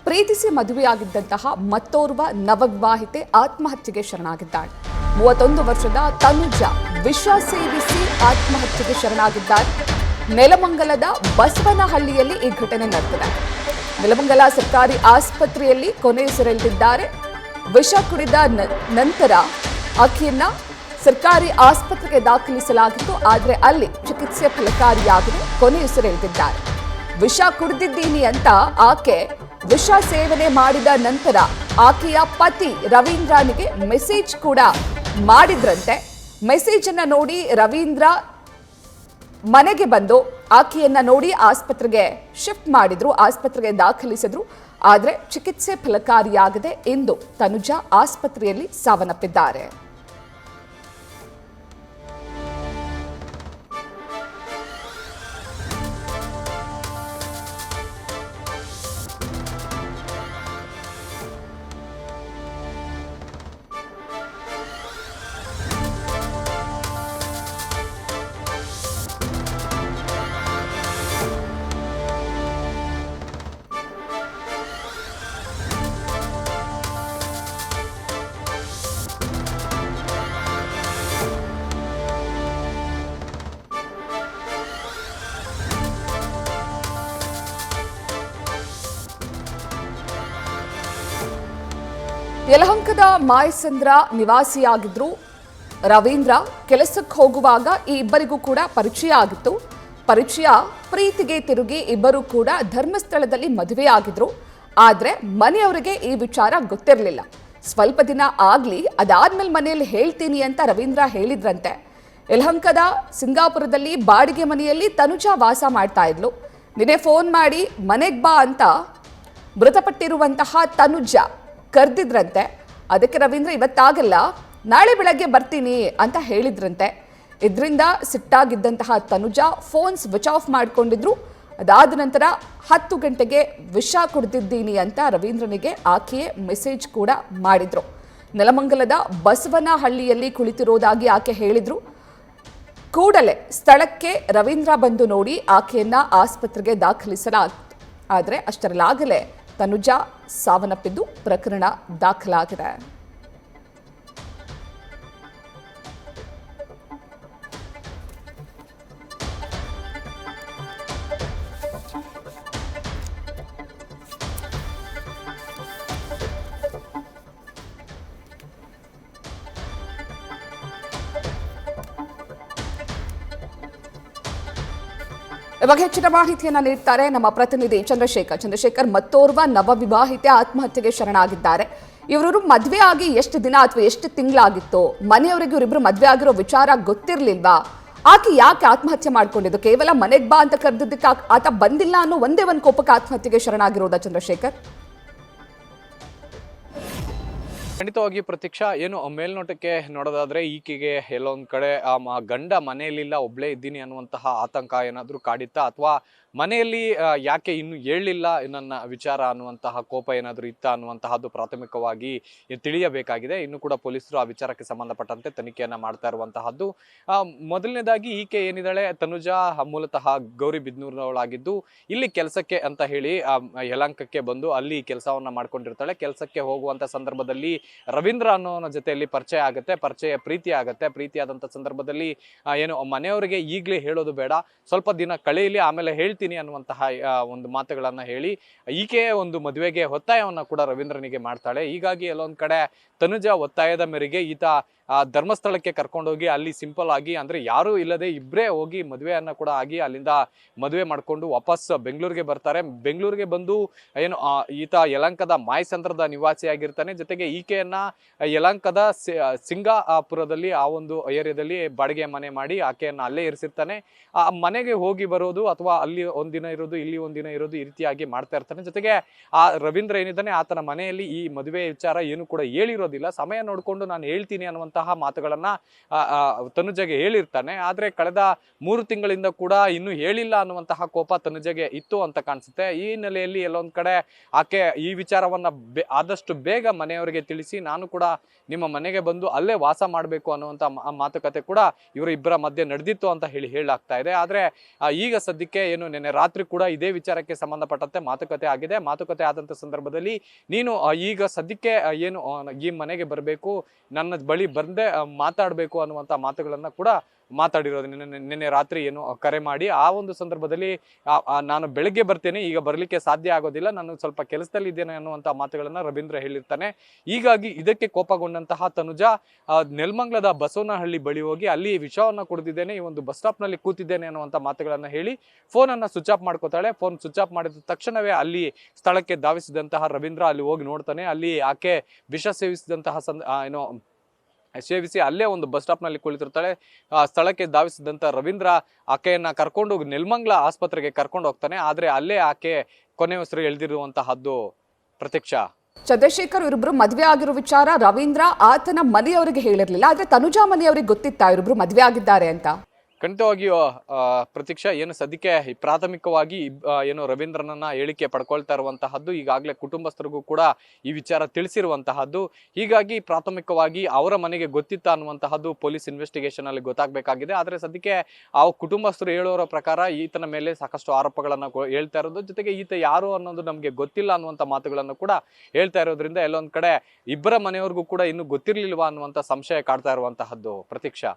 ಪ್ರೀತಿಸಿ ಮದುವೆಯಾಗಿದ್ದಂತಹ ಮತ್ತೋರ್ವ ನವವಿವಾಹಿತೆ ಆತ್ಮಹತ್ಯೆಗೆ ಶರಣಾಗಿದ್ದಾಳೆ. 31 ವರ್ಷದ ತನುಜ ವಿಷ ಸೇವಿಸಿ ಆತ್ಮಹತ್ಯೆಗೆ ಶರಣಾಗಿದ್ದಾರೆ. ನೆಲಮಂಗಲದ ಬಸವನಹಳ್ಳಿಯಲ್ಲಿ ಈ ಘಟನೆ ನಡೆದಿದೆ. ನೆಲಮಂಗಲ ಸರ್ಕಾರಿ ಆಸ್ಪತ್ರೆಯಲ್ಲಿ ಕೊನೆಯುಸಿರೆಳೆದಿದ್ದಾರೆ. ವಿಷ ಕುಡಿದ ನಂತರ ಆಕೆಯನ್ನ ಸರ್ಕಾರಿ ಆಸ್ಪತ್ರೆಗೆ ದಾಖಲಿಸಲಾಗಿತ್ತು. ಆದರೆ ಅಲ್ಲಿ ಚಿಕಿತ್ಸೆ ಫಲಕಾರಿಯಾಗದೆ ಕೊನೆಯುಸಿರೆಳೆದಿದ್ದಾರೆ. ವಿಷ ಕುಡಿದಿದ್ದೀನಿ ಅಂತ ಆಕೆ ವಿಷ ಸೇವನೆ ಮಾಡಿದ ನಂತರ ಆಕೆಯ ಪತಿ ರವೀಂದ್ರನಿಗೆ ಮೆಸೇಜ್ ಕೂಡ ಮಾಡಿದ್ರಂತೆ. ಮೆಸೇಜ್ ಅನ್ನ ನೋಡಿ ರವೀಂದ್ರ ಮನೆಗೆ ಬಂದು ಆಕೆಯನ್ನ ನೋಡಿ ಆಸ್ಪತ್ರೆಗೆ ಶಿಫ್ಟ್ ಮಾಡಿದ್ರು, ಆಸ್ಪತ್ರೆಗೆ ದಾಖಲಿಸಿದ್ರು. ಆದರೆ ಚಿಕಿತ್ಸೆ ಫಲಕಾರಿಯಾಗದೆ ಇಂದು ತನುಜ ಆಸ್ಪತ್ರೆಯಲ್ಲಿ ಸಾವನ್ನಪ್ಪಿದ್ದಾರೆ. ಯಲಹಂಕದ ಮಾಯಸಂದ್ರ ನಿವಾಸಿಯಾಗಿದ್ರು ರವೀಂದ್ರ. ಕೆಲಸಕ್ಕೆ ಹೋಗುವಾಗ ಈ ಇಬ್ಬರಿಗೂ ಕೂಡ ಪರಿಚಯ ಆಗಿತ್ತು. ಪರಿಚಯ ಪ್ರೀತಿಗೆ ತಿರುಗಿ ಇಬ್ಬರು ಕೂಡ ಧರ್ಮಸ್ಥಳದಲ್ಲಿ ಮದುವೆಯಾಗಿದ್ರು. ಆದರೆ ಮನೆಯವರಿಗೆ ಈ ವಿಚಾರ ಗೊತ್ತಿರಲಿಲ್ಲ. ಸ್ವಲ್ಪ ದಿನ ಆಗ್ಲಿ ಅದಾದ್ಮೇಲೆ ಮನೆಯಲ್ಲಿ ಹೇಳ್ತೀನಿ ಅಂತ ರವೀಂದ್ರ ಹೇಳಿದ್ರಂತೆ. ಯಲಹಂಕದ ಸಿಂಗಾಪುರದಲ್ಲಿ ಬಾಡಿಗೆ ಮನೆಯಲ್ಲಿ ತನುಜ ವಾಸ ಮಾಡ್ತಾ ಇದ್ಲು. ನಿನ್ನೆ ಫೋನ್ ಮಾಡಿ ಮನೆಗೆ ಬಾ ಅಂತ ಮೃತಪಟ್ಟಿರುವಂತಹ ತನುಜ ಕರೆದಿದ್ರಂತೆ. ಅದಕ್ಕೆ ರವೀಂದ್ರ ಇವತ್ತಾಗಲ್ಲ ನಾಳೆ ಬೆಳಗ್ಗೆ ಬರ್ತೀನಿ ಅಂತ ಹೇಳಿದ್ರಂತೆ. ಇದರಿಂದ ಸಿಟ್ಟಾಗಿದ್ದಂತಹ ತನುಜ ಫೋನ್ ಸ್ವಿಚ್ ಆಫ್ ಮಾಡಿಕೊಂಡಿದ್ರು. ಅದಾದ ನಂತರ 10 ಗಂಟೆಗೆ ವಿಷ ಕುಡಿದಿದ್ದೀನಿ ಅಂತ ರವೀಂದ್ರನಿಗೆ ಆಕೆಯೇ ಮೆಸೇಜ್ ಕೂಡ ಮಾಡಿದ್ರು. ನೆಲಮಂಗಲದ ಬಸವನಹಳ್ಳಿಯಲ್ಲಿ ಕುಳಿತಿರೋದಾಗಿ ಆಕೆ ಹೇಳಿದ್ರು. ಕೂಡಲೇ ಸ್ಥಳಕ್ಕೆ ರವೀಂದ್ರ ಬಂದು ನೋಡಿ ಆಕೆಯನ್ನ ಆಸ್ಪತ್ರೆಗೆ ದಾಖಲಿಸಲಾಗಿತ್ತು. ಆದರೆ ಅಷ್ಟರಲ್ಲಾಗಲೇ ತನುಜ ಸಾವನ್ನಪ್ಪಿದ್ದು ಪ್ರಕರಣ ದಾಖಲಾಗಿದೆ. ಇವಾಗ ಹೆಚ್ಚಿನ ಮಾಹಿತಿಯನ್ನ ನೀಡ್ತಾರೆ ನಮ್ಮ ಪ್ರತಿನಿಧಿ ಚಂದ್ರಶೇಖರ್. ಮತ್ತೋರ್ವ ನವವಿವಾಹಿತೆ ಆತ್ಮಹತ್ಯೆಗೆ ಶರಣಾಗಿದ್ದಾರೆ. ಇವರು ಮದುವೆ ಆಗಿ ಎಷ್ಟು ದಿನ ಅಥವಾ ಎಷ್ಟು ತಿಂಗಳಾಗಿತ್ತು? ಮನೆಯವರಿಗೆ ಇವರಿಬ್ರು ಮದುವೆ ಆಗಿರೋ ವಿಚಾರ ಗೊತ್ತಿರ್ಲಿಲ್ವಾ? ಆಕೆ ಯಾಕೆ ಆತ್ಮಹತ್ಯೆ ಮಾಡ್ಕೊಂಡಿದ್ದು? ಕೇವಲ ಮನೆಗೆ ಬಾ ಅಂತ ಕರೆದಿದ್ದಕ್ಕೆ ಆತ ಬಂದಿಲ್ಲ ಅನ್ನೋ ಒಂದೇ ಒಂದು ಕೋಪಕ್ಕೆ ಆತ್ಮಹತ್ಯೆಗೆ ಶರಣಾಗಿರೋದಾ ಚಂದ್ರಶೇಖರ್? ಖಂಡಿತವಾಗಿ ಪ್ರತೀಕ್ಷಾ, ಏನು ಮೇಲ್ನೋಟಕ್ಕೆ ನೋಡೋದಾದ್ರೆ ಈಕೆಗೆ ಎಲ್ಲೊಂದ್ ಕಡೆ ಗಂಡ ಮನೆಯಲ್ಲಿಲ್ಲ, ಒಬ್ಳೇ ಇದ್ದೀನಿ ಅನ್ನುವಂತಹ ಆತಂಕ ಏನಾದ್ರೂ ಕಾಡಿತ್ತಾ, ಅಥವಾ ಮನೆಯಲ್ಲಿ ಯಾಕೆ ಇನ್ನು ಹೇಳಲಿಲ್ಲ ನನ್ನ ವಿಚಾರ ಅನ್ನುವಂತಹ ಕೋಪ ಏನಾದರೂ ಇತ್ತ ಅನ್ನುವಂತಹದ್ದು ಪ್ರಾಥಮಿಕವಾಗಿ ತಿಳಿಯಬೇಕಾಗಿದೆ. ಇನ್ನು ಕೂಡ ಪೊಲೀಸರು ಆ ವಿಚಾರಕ್ಕೆ ಸಂಬಂಧಪಟ್ಟಂತೆ ತನಿಖೆಯನ್ನ ಮಾಡ್ತಾ ಇರುವಂತಹದ್ದು. ಮೊದಲನೇದಾಗಿ ಈಕೆ ಏನಿದ್ದಾಳೆ ತನುಜಾ ಮೂಲತಃ ಗೌರಿಬಿದನೂರಿನವಳಾಗಿದ್ದು ಇಲ್ಲಿ ಕೆಲಸಕ್ಕೆ ಅಂತ ಹೇಳಿ ಯಲಹಂಕಕ್ಕೆ ಬಂದು ಅಲ್ಲಿ ಕೆಲಸವನ್ನ ಮಾಡ್ಕೊಂಡಿರ್ತಾಳೆ. ಕೆಲಸಕ್ಕೆ ಹೋಗುವಂತ ಸಂದರ್ಭದಲ್ಲಿ ರವೀಂದ್ರ ಅನ್ನೋನ ಜೊತೆಯಲ್ಲಿ ಪರಿಚಯ ಆಗುತ್ತೆ, ಪ್ರೀತಿ ಆಗುತ್ತೆ. ಪ್ರೀತಿಯಾದಂತ ಸಂದರ್ಭದಲ್ಲಿ ಏನು ಮನೆಯವರಿಗೆ ಈಗಲೇ ಹೇಳೋದು ಬೇಡ, ಸ್ವಲ್ಪ ದಿನ ಕಳೆಯಲಿ ಆಮೇಲೆ ಹೇಳ್ತೀನಿ ಅನ್ನುವಂತಹ ಒಂದು ಮಾತುಗಳನ್ನ ಹೇಳಿ ಈಕೆ ಒಂದು ಮದುವೆಗೆ ಒತ್ತಾಯವನ್ನ ಕೂಡ ರವೀಂದ್ರನಿಗೆ ಮಾಡ್ತಾಳೆ. ಹೀಗಾಗಿ ಎಲ್ಲೊಂದ್ ಕಡೆ ತನುಜಾ ಒತ್ತಾಯದ ಮೇರೆಗೆ ಈತ ಧರ್ಮಸ್ಥಳಕ್ಕೆ ಕರ್ಕೊಂಡೋಗಿ ಅಲ್ಲಿ ಸಿಂಪಲ್ ಆಗಿ ಅಂದ್ರೆ ಯಾರು ಇಲ್ಲದೆ ಇಬ್ಬರೇ ಹೋಗಿ ಮದುವೆಯನ್ನ ಕೂಡ ಆಗಿ ಅಲ್ಲಿಂದ ಮದುವೆ ಮಾಡ್ಕೊಂಡು ವಾಪಸ್ ಬೆಂಗಳೂರಿಗೆ ಬರ್ತಾರೆ. ಬೆಂಗಳೂರಿಗೆ ಬಂದು ಏನು ಈತ ಯಲಹಂಕದ ಮಾಯಸಂದ್ರದ ನಿವಾಸಿಯಾಗಿರ್ತಾನೆ. ಜೊತೆಗೆ ಈಕೆಯನ್ನ ಯಲಹಂಕದ ಸಿಂಗಾಪುರದಲ್ಲಿ ಆ ಒಂದು ಏರಿಯಾದಲ್ಲಿ ಬಾಡಿಗೆ ಮನೆ ಮಾಡಿ ಆಕೆಯನ್ನ ಅಲ್ಲೇ ಇರಿಸಿರ್ತಾನೆ. ಆ ಮನೆಗೆ ಹೋಗಿ ಬರೋದು ಅಥವಾ ಅಲ್ಲಿ ಒಂದಿನ ಇರೋದು ಇಲ್ಲಿ ಒಂದಿನ ಇರೋದು ಈ ರೀತಿಯಾಗಿ ಮಾಡ್ತಾ ಇರ್ತಾನೆ. ಜೊತೆಗೆ ಆ ರವೀಂದ್ರ ಏನಿದ್ದಾನೆ ಆತನ ಮನೆಯಲ್ಲಿ ಈ ಮದುವೆ ವಿಚಾರ ಏನು ಕೂಡ ಹೇಳಿರೋದಿಲ್ಲ. ಸಮಯ ನೋಡ್ಕೊಂಡು ನಾನು ಹೇಳ್ತೀನಿ ಅನ್ನುವಂತ ಅನ್ನುವಂತಹ ಮಾತುಗಳನ್ನ ತನುಜಗೆ ಹೇಳಿರ್ತಾನೆ. ಆದ್ರೆ ಕಳೆದ 3 ತಿಂಗಳಿಂದ ಕೂಡ ಇನ್ನೂ ಹೇಳಿಲ್ಲ ಅನ್ನುವಂತಹ ಕೋಪ ತನುಜಗೆ ಇತ್ತು ಅಂತ ಕಾಣಿಸುತ್ತೆ. ಈ ಹಿನ್ನೆಲೆಯಲ್ಲಿ ಎಲ್ಲೊಂದ್ ಕಡೆ ಆಕೆ ಈ ವಿಚಾರವನ್ನ ಆದಷ್ಟು ಬೇಗ ಮನೆಯವರಿಗೆ ತಿಳಿಸಿ ನಾನು ಕೂಡ ನಿಮ್ಮ ಮನೆಗೆ ಬಂದು ಅಲ್ಲೇ ವಾಸ ಮಾಡಬೇಕು ಅನ್ನುವಂತ ಮಾತುಕತೆ ಕೂಡ ಇವರಿಬ್ಬರ ಮಧ್ಯೆ ನಡೆದಿತ್ತು ಅಂತ ಹೇಳಲಾಗ್ತಾ ಇದೆ. ಆದ್ರೆ ಈಗ ಸದ್ಯಕ್ಕೆ ಏನು ನಿನ್ನೆ ರಾತ್ರಿ ಕೂಡ ಇದೇ ವಿಚಾರಕ್ಕೆ ಸಂಬಂಧಪಟ್ಟಂತೆ ಮಾತುಕತೆ ಆಗಿದೆ. ಮಾತುಕತೆ ಆದಂತ ಸಂದರ್ಭದಲ್ಲಿ ನೀನು ಈಗ ಸದ್ಯಕ್ಕೆ ಏನು ಈ ಮನೆಗೆ ಬರಬೇಕು, ನನ್ನ ಬಳಿ ಬಂದೇ ಮಾತಾಡಬೇಕು ಅನ್ನುವಂತ ಮಾತುಗಳನ್ನ ಕೂಡ ಮಾತಾಡಿರೋದು ನಿನ್ನೆ ರಾತ್ರಿ ಏನು ಕರೆ ಮಾಡಿ. ಆ ಒಂದು ಸಂದರ್ಭದಲ್ಲಿ ನಾನು ಬೆಳಗ್ಗೆ ಬರ್ತೇನೆ, ಈಗ ಬರ್ಲಿಕ್ಕೆ ಸಾಧ್ಯ ಆಗೋದಿಲ್ಲ, ನಾನು ಸ್ವಲ್ಪ ಕೆಲಸದಲ್ಲಿ ಇದ್ದೇನೆ ಅನ್ನುವಂತ ಮಾತುಗಳನ್ನ ರವೀಂದ್ರ ಹೇಳಿರ್ತಾನೆ. ಹೀಗಾಗಿ ಇದಕ್ಕೆ ಕೋಪಗೊಂಡಂತಹ ತನುಜ ನೆಲಮಂಗಲದ ಬಸವನಹಳ್ಳಿ ಬಳಿ ಹೋಗಿ ಅಲ್ಲಿ ವಿಷವನ್ನ ಕುಡಿದಿದ್ದೇನೆ, ಈ ಒಂದು ಬಸ್ ಸ್ಟಾಪ್ ನಲ್ಲಿ ಕೂತಿದ್ದೇನೆ ಅನ್ನುವಂತ ಮಾತುಗಳನ್ನ ಹೇಳಿ ಫೋನ್ ಅನ್ನ ಸ್ವಿಚ್ ಆಫ್ ಮಾಡ್ಕೋತಾಳೆ. ಫೋನ್ ಸ್ವಿಚ್ ಆಫ್ ಮಾಡಿದ ತಕ್ಷಣವೇ ಅಲ್ಲಿ ಸ್ಥಳಕ್ಕೆ ಧಾವಿಸಿದಂತಹ ರವೀಂದ್ರ ಅಲ್ಲಿ ಹೋಗಿ ನೋಡ್ತಾನೆ. ಅಲ್ಲಿ ಆಕೆ ವಿಷ ಸೇವಿಸಿದಂತಹ ಸೇವಿಸಿ ಅಲ್ಲೇ ಒಂದು ಬಸ್ ಸ್ಟಾಪ್ ನಲ್ಲಿ ಕುಳಿತಿರ್ತಾಳೆ. ಸ್ಥಳಕ್ಕೆ ಧಾವಿಸಿದಂತ ರವೀಂದ್ರ ಆಕೆಯನ್ನ ಕರ್ಕೊಂಡು ನೆಲಮಂಗಲ ಆಸ್ಪತ್ರೆಗೆ ಕರ್ಕೊಂಡು ಹೋಗ್ತಾನೆ. ಆದ್ರೆ ಅಲ್ಲೇ ಆಕೆ ಕೊನೆ ಉಸಿರು ಎಳೆದಿರುವಂತಹದ್ದು ಪ್ರತೀಕ್ಷಾ. ಚಂದ್ರಶೇಖರ್ ಇವರಿಬ್ರು ಮದ್ವೆ ಆಗಿರೋ ವಿಚಾರ ರವೀಂದ್ರ ಆತನ ಮನೆಯವರಿಗೆ ಹೇಳಿರ್ಲಿಲ್ಲ, ಆದ್ರೆ ತನುಜಾ ಮನೆಯವರಿಗೆ ಗೊತ್ತಿತ್ತಾ ಇವರಿಬ್ರು ಮದ್ವೆ ಆಗಿದ್ದಾರೆ ಅಂತ? ಖಂಡಿತವಾಗಿಯೂ ಪ್ರತೀಕ್ಷಾ, ಏನು ಸದ್ಯಕ್ಕೆ ಪ್ರಾಥಮಿಕವಾಗಿ ಏನು ರವೀಂದ್ರನನ್ನ ಹೇಳಿಕೆ ಪಡ್ಕೊಳ್ತಾ ಇರುವಂತಹದ್ದು, ಈಗಾಗಲೇ ಕುಟುಂಬಸ್ಥರಿಗೂ ಕೂಡ ಈ ವಿಚಾರ ತಿಳಿಸಿರುವಂತಹದ್ದು. ಹೀಗಾಗಿ ಪ್ರಾಥಮಿಕವಾಗಿ ಅವರ ಮನೆಗೆ ಗೊತ್ತಿತ್ತ ಅನ್ನುವಂತಹದ್ದು ಪೊಲೀಸ್ ಇನ್ವೆಸ್ಟಿಗೇಷನ್ ಅಲ್ಲಿ ಗೊತ್ತಾಗಬೇಕಾಗಿದೆ. ಆದ್ರೆ ಸದ್ಯಕ್ಕೆ ಆ ಕುಟುಂಬಸ್ಥರು ಹೇಳೋರ ಪ್ರಕಾರ ಈತನ ಮೇಲೆ ಸಾಕಷ್ಟು ಆರೋಪಗಳನ್ನ ಹೇಳ್ತಾ ಇರೋದು, ಜೊತೆಗೆ ಈತ ಯಾರು ಅನ್ನೋದು ನಮ್ಗೆ ಗೊತ್ತಿಲ್ಲ ಅನ್ನುವಂತ ಮಾತುಗಳನ್ನು ಕೂಡ ಹೇಳ್ತಾ ಇರೋದ್ರಿಂದ ಎಲ್ಲೊಂದ್ ಕಡೆ ಇಬ್ಬರ ಮನೆಯವ್ರಿಗೂ ಕೂಡ ಇನ್ನು ಗೊತ್ತಿರ್ಲಿಲ್ವಾ ಅನ್ನುವಂತ ಸಂಶಯ ಕಾಡ್ತಾ ಇರುವಂತಹದ್ದು ಪ್ರತೀಕ್ಷಾ.